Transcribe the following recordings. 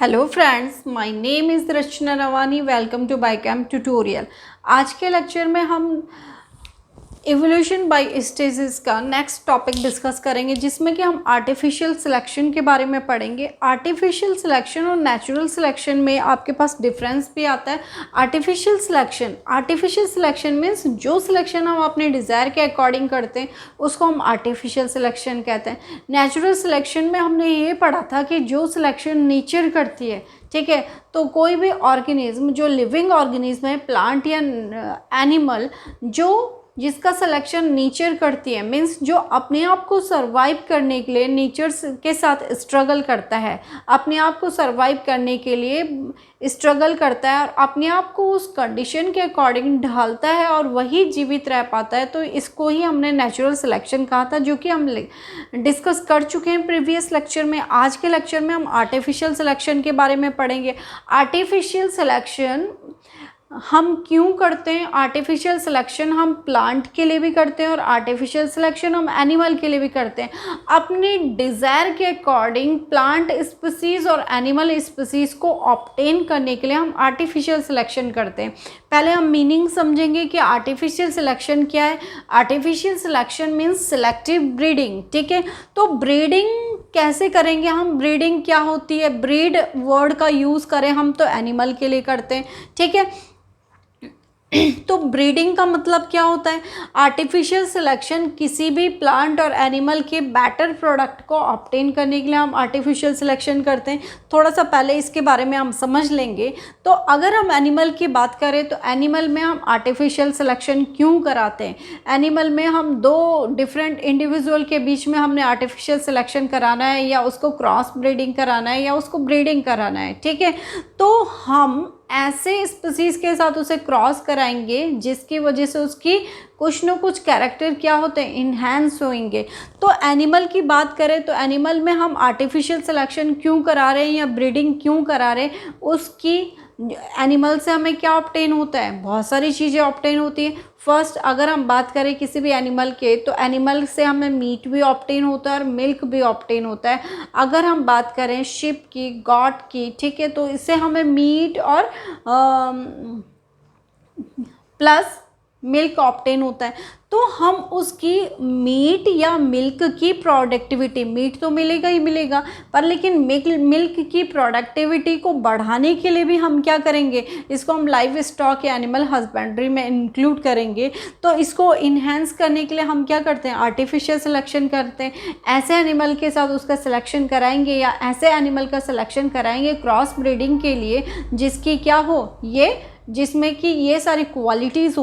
Hello friends, my name is Rachna Rawani. Welcome to Bycam tutorial. आज के lecture में हम एवोल्यूशन बाय स्टेजेस का नेक्स्ट टॉपिक डिस्कस करेंगे, जिसमें कि हम आर्टिफिशियल सिलेक्शन के बारे में पढ़ेंगे। आर्टिफिशियल सिलेक्शन और नेचुरल सिलेक्शन में आपके पास डिफरेंस भी आता है। आर्टिफिशियल सिलेक्शन मीन्स जो सिलेक्शन हम अपने डिज़ायर के अकॉर्डिंग करते हैं उसको हम आर्टिफिशियल सिलेक्शन कहते हैं। नेचुरल सिलेक्शन में हमने ये पढ़ा था कि जो सिलेक्शन नेचर करती है, ठीक है, तो कोई भी ऑर्गेनिज्म जो लिविंग ऑर्गेनिज्म है, प्लांट या एनिमल, जिसका सिलेक्शन नेचर करती है, मीन्स जो अपने आप को सरवाइव करने के लिए नेचर के साथ स्ट्रगल करता है, अपने आप को सरवाइव करने के लिए स्ट्रगल करता है और अपने आप को उस कंडीशन के अकॉर्डिंग ढालता है और वही जीवित रह पाता है, तो इसको ही हमने नेचुरल सिलेक्शन कहा था, जो कि हम डिस्कस कर चुके हैं प्रीवियस लेक्चर में। आज के लेक्चर में हम आर्टिफिशियल सिलेक्शन के बारे में पढ़ेंगे। आर्टिफिशियल सिलेक्शन हम क्यों करते हैं? आर्टिफिशियल सिलेक्शन हम प्लांट के लिए भी करते हैं और आर्टिफिशियल सिलेक्शन हम एनिमल के लिए भी करते हैं। अपने डिज़ायर के अकॉर्डिंग प्लांट स्पीसीज़ और एनिमल स्पीसीज़ को ऑब्टेन करने के लिए हम आर्टिफिशियल सिलेक्शन करते हैं। पहले हम मीनिंग समझेंगे कि आर्टिफिशियल सिलेक्शन क्या है। Artificial selection means selective breeding, ठीक है। तो ब्रीडिंग कैसे करेंगे हम? ब्रीडिंग क्या होती है? ब्रीड वर्ड का यूज़ करें हम तो एनिमल के लिए करते हैं, ठीक है। तो ब्रीडिंग का मतलब क्या होता है? आर्टिफिशियल सिलेक्शन किसी भी प्लांट और एनिमल के बेटर प्रोडक्ट को ऑब्टेन करने के लिए हम आर्टिफिशियल सिलेक्शन करते हैं। थोड़ा सा पहले इसके बारे में हम समझ लेंगे। तो अगर हम एनिमल की बात करें तो एनिमल में हम आर्टिफिशियल सिलेक्शन क्यों कराते हैं? एनिमल में हम दो डिफरेंट इंडिविजुअल के बीच में हमने आर्टिफिशियल सिलेक्शन कराना है, या उसको क्रॉस ब्रीडिंग कराना है, या उसको ब्रीडिंग कराना है, ठीक है। तो हम ऐसे स्पीसीज़ के साथ उसे क्रॉस कराएंगे जिसकी वजह से उसकी कुछ न कुछ कैरेक्टर क्या होते हैं, इन्हेंस होंगे। तो एनिमल की बात करें तो एनिमल में हम आर्टिफिशियल सिलेक्शन क्यों करा रहे हैं या ब्रीडिंग क्यों करा रहे हैं? उसकी एनिमल से हमें क्या ऑब्टेन होता है? बहुत सारी चीज़ें ऑब्टेन होती हैं। फर्स्ट, अगर हम बात करें किसी भी एनिमल के, तो एनिमल से हमें मीट भी ऑब्टेन होता है और मिल्क भी ऑब्टेन होता है। अगर हम बात करें शिप की, गॉट की, ठीक है, तो इससे हमें मीट और प्लस मिल्क ऑब्टेन होता है। तो हम उसकी मीट या मिल्क की प्रोडक्टिविटी, मीट तो मिलेगा ही मिलेगा, पर लेकिन मिल्क की प्रोडक्टिविटी को बढ़ाने के लिए भी हम क्या करेंगे? इसको हम लाइव स्टॉक या एनिमल हस्बेंड्री में इंक्लूड करेंगे। तो इसको इन्हेंस करने के लिए हम क्या करते हैं? आर्टिफिशियल सिलेक्शन करते हैं। ऐसे एनिमल के साथ उसका सिलेक्शन कराएंगे या ऐसे एनिमल का सिलेक्शन कराएंगे क्रॉस ब्रीडिंग के लिए, जिसकी क्या हो, जिसमें कि ये सारी क्वालिटीज़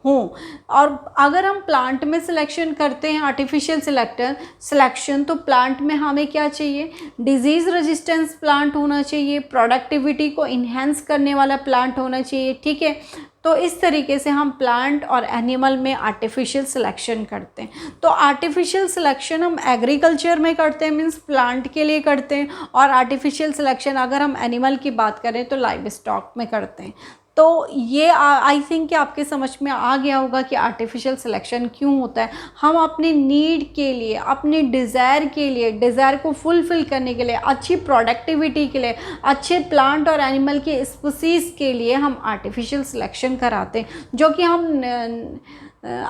हों। और अगर हम प्लांट में सिलेक्शन करते हैं आर्टिफिशियल सिलेक्शन, तो प्लांट में हमें क्या चाहिए? डिजीज़ रेजिस्टेंस प्लांट होना चाहिए, प्रोडक्टिविटी को इन्हेंस करने वाला प्लांट होना चाहिए, ठीक है। तो इस तरीके से हम प्लांट और एनिमल में आर्टिफिशियल सिलेक्शन करते हैं। तो आर्टिफिशियल सिलेक्शन हम एग्रीकल्चर में करते हैं, मीन्स प्लांट के लिए करते हैं, और आर्टिफिशियल सिलेक्शन अगर हम एनिमल की बात करें तो लाइव स्टॉक में करते हैं। तो ये आई थिंक कि आपके समझ में आ गया होगा कि आर्टिफिशियल सिलेक्शन क्यों होता है। हम अपने नीड के लिए, अपने डिज़ायर के लिए, डिज़ायर को फुलफ़िल करने के लिए, अच्छी प्रोडक्टिविटी के लिए, अच्छे प्लांट और एनिमल के स्पीसीज़ के लिए हम आर्टिफिशियल सिलेक्शन कराते हैं, जो कि हम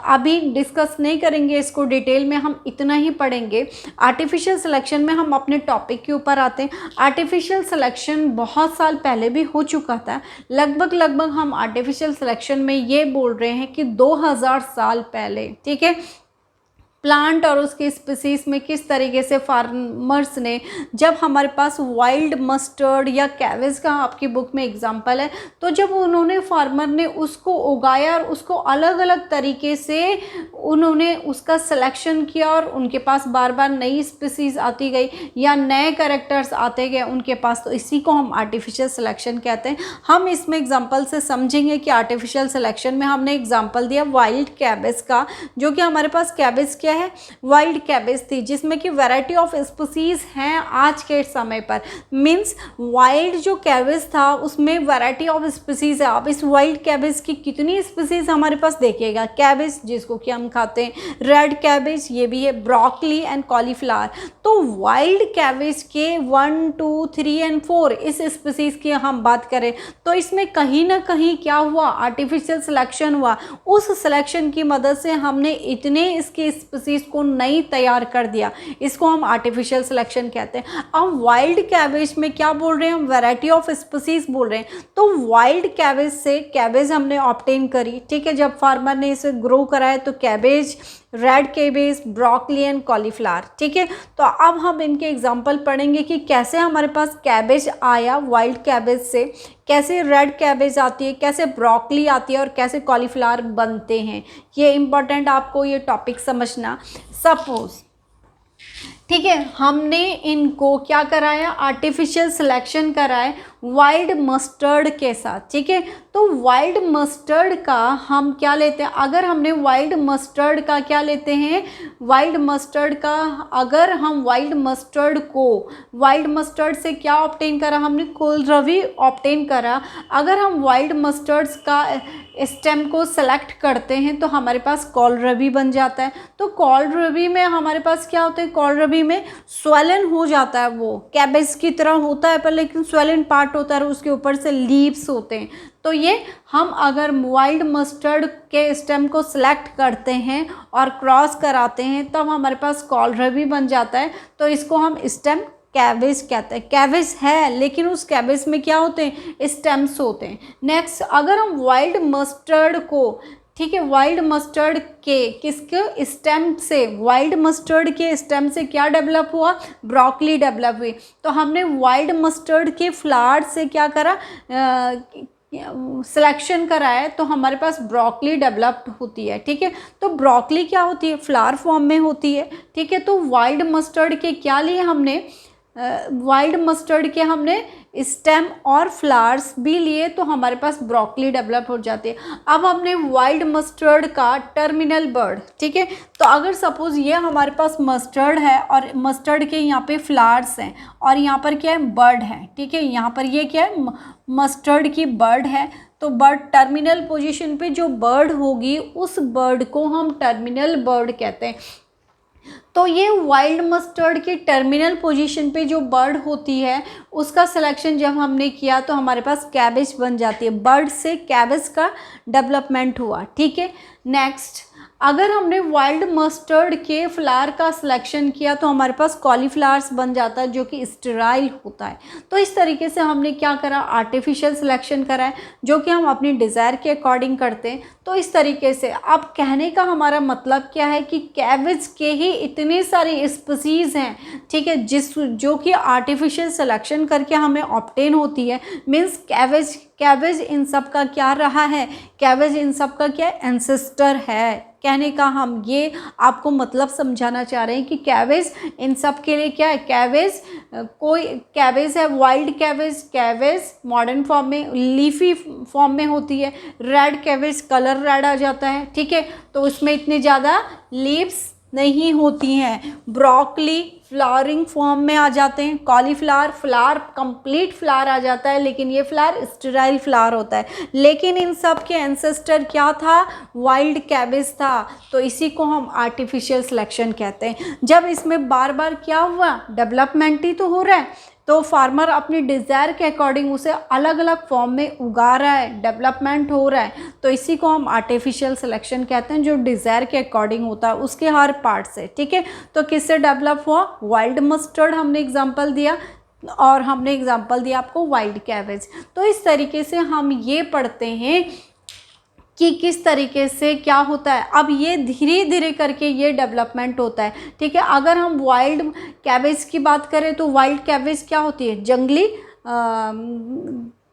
अभी डिस्कस नहीं करेंगे इसको डिटेल में, हम इतना ही पढ़ेंगे। आर्टिफिशियल सिलेक्शन में हम अपने टॉपिक के ऊपर आते हैं। आर्टिफिशियल सिलेक्शन बहुत साल पहले भी हो चुका था। लगभग हम आर्टिफिशियल सिलेक्शन में ये बोल रहे हैं कि 2000 साल पहले, ठीक है, प्लांट और उसके स्पीसीज़ में किस तरीके से फार्मर्स ने, जब हमारे पास वाइल्ड मस्टर्ड या कैवेज का आपकी बुक में एग्जांपल है, तो जब उन्होंने फार्मर ने उसको उगाया और उसको अलग अलग तरीके से उन्होंने उसका सिलेक्शन किया और उनके पास बार बार नई स्पीसीज़ आती गई या नए कैरेक्टर्स आते गए उनके पास, तो इसी को हम आर्टिफिशियल सिलेक्शन कहते हैं। हम इसमें एग्जाम्पल से समझेंगे कि आर्टिफिशियल सिलेक्शन में हमने एग्जाम्पल दिया वाइल्ड कैबेज का, जो कि हमारे पास कैबेज क्या क्या है, वाइल्ड कैबेज थी, जिसमें कि वैरायटी ऑफ स्पीसीज हैं आज के समय पर। मीन्स वाइल्ड जो कैबेज था उसमें वैरायटी ऑफ स्पीसीज है। अब इस वाइल्ड कैबेज की कितनी स्पीसीज हमारे पास देखिएगा, कैबेज जिसको कि हम खाते हैं, रेड कैबेज ये भी है, ब्रोकली एंड कॉलीफ्लावर। तो वाइल्ड कैबेज के 1, 2, 3 एंड 4 इस स्पीसीज की हम बात करें तो इसमें कहीं ना कहीं क्या हुआ, आर्टिफिशियल सिलेक्शन हुआ। उस सिलेक्शन की मदद से हमने इतने इसके स्पीसीज को नहीं तैयार कर दिया, इसको हम आर्टिफिशियल सिलेक्शन कहते हैं। अब वाइल्ड कैबेज में क्या बोल रहे हैं हम, वैरायटी ऑफ स्पीसीज बोल रहे हैं। तो वाइल्ड कैबेज से कैबेज हमने ऑब्टेन करी, ठीक है, जब फार्मर ने इसे ग्रो कराया तो cabbage, red cabbage, broccoli and cauliflower, ठीक है। तो अब हम इनके एग्जांपल पढ़ेंगे कि कैसे हमारे पास कैबेज आया वाइल्ड कैबेज से, कैसे रेड कैबेज आती है, कैसे ब्रोकली आती है और कैसे कॉलीफ्लावर बनते हैं। ये इम्पॉर्टेंट आपको ये टॉपिक समझना। सपोज, ठीक है, हमने इनको क्या कराया, आर्टिफिशियल सिलेक्शन कराए वाइल्ड मस्टर्ड के साथ, ठीक है। तो वाइल्ड मस्टर्ड का हम क्या लेते हैं, अगर हमने वाइल्ड मस्टर्ड का क्या लेते हैं, वाइल्ड मस्टर्ड का, अगर हम वाइल्ड मस्टर्ड को, वाइल्ड मस्टर्ड से क्या ऑब्टेन करा हमने, कोलरबी ऑब्टेन करा। अगर हम वाइल्ड मस्टर्ड्स का स्टेम को सेलेक्ट करते हैं तो हमारे पास कोलरबी बन जाता है। तो कोलरबी में हमारे पास क्या होता है, कोलरबी में स्वेलन हो जाता है, वो कैबेज की तरह होता है पर लेकिन स्वेलन पार्ट होता है, उसके ऊपर से लीव्स होते हैं। तो ये हम अगर वाइल्ड मस्टर्ड के स्टेम को सिलेक्ट करते हैं और क्रॉस कराते हैं तब हमारे पास कोलरबी बन जाता है। तो इसको हम स्टेम कैबेज कहते हैं। कैबेज है लेकिन उस कैबेज में क्या होते हैं, स्टेम्स होते हैं। नेक्स्ट, अगर हम वाइल्ड मस्टर्ड को, ठीक है, वाइल्ड मस्टर्ड के किसके स्टेम से, वाइल्ड मस्टर्ड के स्टेम से क्या डेवलप हुआ, ब्रोकली डेवलप हुई। तो हमने वाइल्ड मस्टर्ड के फ्लावर से क्या करा, सिलेक्शन कराए तो हमारे पास ब्रोकली डेवलप्ड होती है, ठीक है। तो ब्रोकली क्या होती है, फ्लावर फॉर्म में होती है, ठीक है। तो वाइल्ड मस्टर्ड के क्या लिए हमने, वाइल्ड मस्टर्ड के हमने स्टेम और फ्लावर्स भी लिए तो हमारे पास ब्रोकली डेवलप हो जाती है। अब हमने वाइल्ड मस्टर्ड का टर्मिनल बर्ड, ठीक है। तो अगर सपोज ये हमारे पास मस्टर्ड है और मस्टर्ड के यहाँ पे फ्लावर्स हैं और यहाँ पर क्या है, बर्ड है, ठीक है। यहाँ पर ये क्या है, मस्टर्ड की बर्ड है। तो बर्ड टर्मिनल पोजीशन पे जो बर्ड होगी उस बर्ड को हम टर्मिनल बर्ड कहते हैं। तो ये वाइल्ड मस्टर्ड के टर्मिनल पोजीशन पे जो बर्ड होती है उसका सिलेक्शन जब हमने किया तो हमारे पास कैबेज बन जाती है। बर्ड से कैबेज का डेवलपमेंट हुआ, ठीक है। नेक्स्ट, अगर हमने वाइल्ड मस्टर्ड के फ्लावर का सिलेक्शन किया तो हमारे पास कॉलीफ्लावर्स बन जाता है जो कि स्टेराइल होता है। तो इस तरीके से हमने क्या करा, आर्टिफिशियल सिलेक्शन करा है जो कि हम अपनी डिज़ायर के अकॉर्डिंग करते हैं। तो इस तरीके से अब कहने का हमारा मतलब क्या है कि कैबेज के ही इतनी सारी स्पीसीज़ हैं, ठीक है, जो कि आर्टिफिशियल सिलेक्शन करके हमें ऑब्टेन होती है। मीन्स कैबेज इन सब का क्या रहा है, कैबेज इन सब का क्या एंसेस्टर है। कहने का हम ये आपको मतलब समझाना चाह रहे हैं कि कैबेज इन सब के लिए क्या है, कैबेज कोई कैबेज है, वाइल्ड कैबेज मॉडर्न फॉर्म में लीफी फॉर्म में होती है। रेड कैबेज कलर रेड आ जाता है, ठीक है, तो उसमें इतनी ज़्यादा लीव्स नहीं होती हैं। ब्रोकली फ्लावरिंग फॉर्म में आ जाते हैं। कॉलीफ्लावर फ्लावर कंप्लीट फ्लावर आ जाता है लेकिन ये फ्लावर स्टेराइल फ्लावर होता है। लेकिन इन सब के एंसेस्टर क्या था, वाइल्ड कैबेज था। तो इसी को हम आर्टिफिशियल सिलेक्शन कहते हैं। जब इसमें बार बार क्या हुआ, डेवलपमेंट ही तो हो रहा है, तो फार्मर अपनी डिज़ायर के अकॉर्डिंग उसे अलग अलग फॉर्म में उगा रहा है, डेवलपमेंट हो रहा है। तो इसी को हम आर्टिफिशियल सिलेक्शन कहते हैं, जो डिज़ायर के अकॉर्डिंग होता है उसके हर पार्ट से, ठीक है। तो किससे डेवलप हुआ, वाइल्ड मस्टर्ड हमने एग्जांपल दिया और हमने एग्जांपल दिया आपको वाइल्ड कैबेज। तो इस तरीके से हम ये पढ़ते हैं कि किस तरीके से क्या होता है। अब ये धीरे धीरे करके ये डेवलपमेंट होता है, ठीक है। अगर हम वाइल्ड कैबेज की बात करें तो वाइल्ड कैबेज क्या होती है, जंगली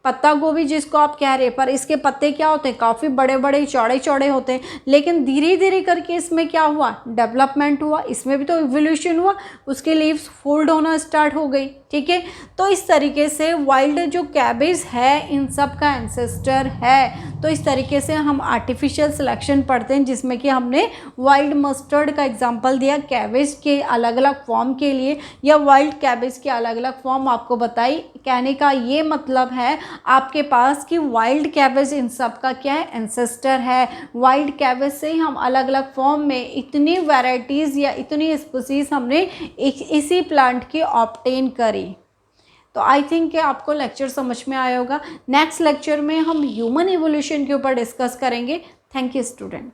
पत्ता गोभी जिसको आप कह रहे हैं, पर इसके पत्ते क्या होते हैं, काफ़ी बड़े बड़े चौड़े चौड़े होते हैं। लेकिन धीरे धीरे करके इसमें क्या हुआ, डेवलपमेंट हुआ, इसमें भी तो इवोल्यूशन हुआ, उसकी लीव्स फोल्ड होना स्टार्ट हो गई, ठीक है। तो इस तरीके से वाइल्ड जो कैबेज है इन सब का एंसेस्टर है। तो इस तरीके से हम आर्टिफिशियल सिलेक्शन पढ़ते हैं, जिसमें कि हमने वाइल्ड मस्टर्ड का एग्जांपल दिया कैबेज के अलग अलग फॉर्म के लिए, या वाइल्ड कैबेज के अलग अलग फॉर्म आपको बताई। कहने का ये मतलब है आपके पास कि वाइल्ड कैबेज इन सब का क्या है, एंसेस्टर है। वाइल्ड कैबेज से ही हम अलग अलग फॉर्म में इतनी वैरायटीज़ या इतनी स्पीसीज हमने इसी प्लांट की ऑब्टेन करी। तो आई थिंक कि आपको लेक्चर समझ में आया होगा। नेक्स्ट लेक्चर में हम ह्यूमन इवोल्यूशन के ऊपर डिस्कस करेंगे। Thank you student.